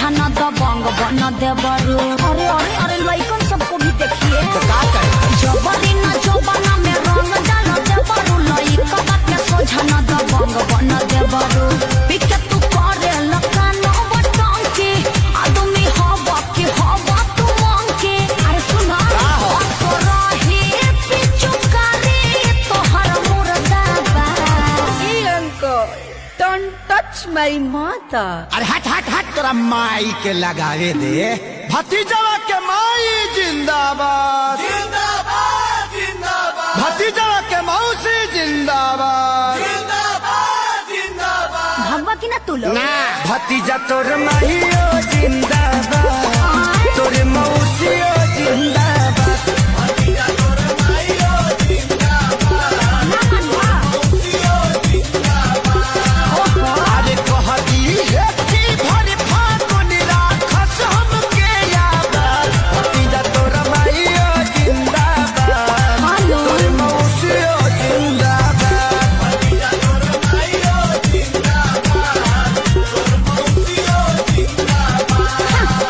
सोझा न दबंग बन देवरू। अरे अरे अरे लइकन सबको भी देखिए तो का करे जबरी न जबना में रंग डाल देवरू। लइकन के सोझा न दबंग बन देवरू। पिके तू करे लकानो बटंकी आदमी हवा के हवा तू मंकी। अरे सुना रही पिचुकारी तोहर मुर्दाबा। Don't touch my mother. अरे हट हट हट तोरा माई के लगावे दे। भतीजवा के माई जिंदाबाद जिंदाबाद जिंदाबाद। भतीजवा के मौसी जिंदाबाद जिंदाबाद जिंदाबाद। भगवा की ना तू लोग ना भतीजा तोर माईओ जिंदाबाद तोर मौसियो जिंदाबाद। भतीजा तोर माईओ जिंदाबाद मौसियो जिंदाबाद। अरे कहती है कि भर फागुन राखस हमके याद। भतीजा तोर माईओ जिंदाबाद तोर मौसियो जिंदाबाद। भतीजा तोर माईओ जिंदाबाद तोर मौसियो जिंदाबाद।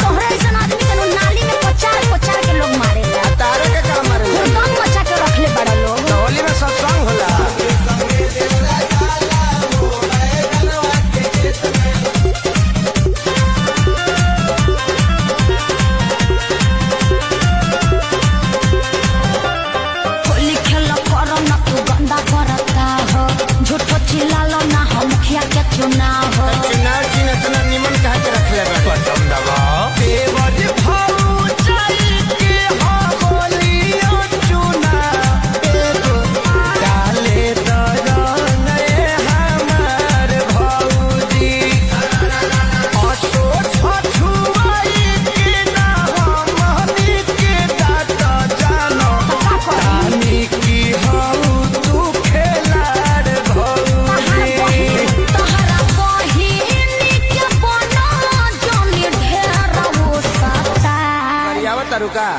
तोहरे ऐसन आदमी के नाली में पचार पचार के लोग मारे तारे के काम मारे दम बचा के रखले बड़ा लोग। होली में सत्संग होला। होली खेल करो ना तू गंदा करता हो। झूठो चिल्लालो ना हो मुखिया के चुनाव हो। चुनाव चिन्ह इतना निमन कहा के रख ले बटन दबाओ। देवज भाऊ चल के हो बोलियो चुना एगो डाले दरन हमार भौजी। असो छछुआई के ना हमनी के दात जानो तानी की हऊ तू खेलाड़ भौजी। तोहरा बहिनी के बना जोनी ढेर हो सकता। रुका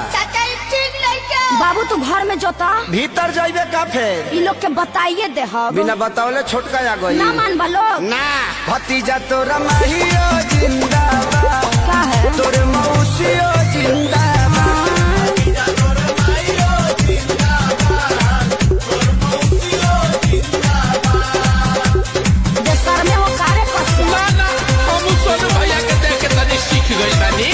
बाबू तू घर में जोता भीतर जाइबे का फेर इ लोग के बताइए दे हम बिना बतावले छोटका आ गई ना मान लोग ना। भतीजा तोरा माहियो जिंदाबाद का है तोर मौसियो जिंदाबाद। भतीजा तोरा माहियो जिंदाबाद तोर मौसियो जिंदाबाद। देशर में हो कारे कसे ना हम सोनू भैया के देख के तनी सीख गई बानी।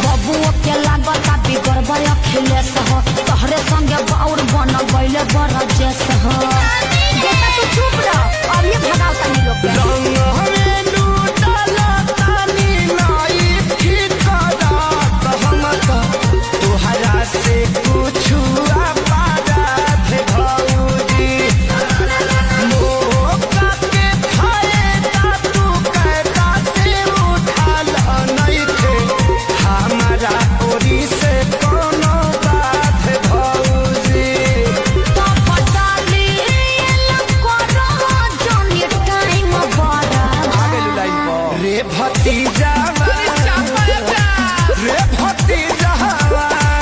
बबुओ के लागता बिगड़ बया खिलेस हो। तोहरे संगे बाउर बन गइले बड़ा जेस हो। बेटा तू चुप रह अब ये भगाओ तनी लोग के। रंग हमें लूटाला तानी नाई ठिकाना हम तो तुहरा से पूछू आपादात भौजी। मौका के फायदा तू कहता से उठाल नहीं थे हमारा ओरी से कोनो बात भौजी। तो पटाली लग करो जोनी टाइम बड़ा। आगे लुलाई रे भतीजा रे भतीजा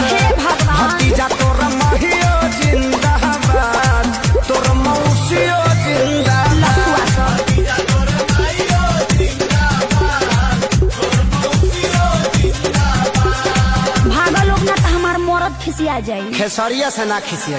हे भगवान भतीजा तोरा माहियो जिंदाबाद तोर मौसियो जिंदाबाद। लखुआ सब भतीजा तोरा माहियो जिंदाबाद तोर मौसियो जिंदाबाद। भागा लोग ना तो हमार मरद खिसिया जाई। खेसरिया से ना खिसिया।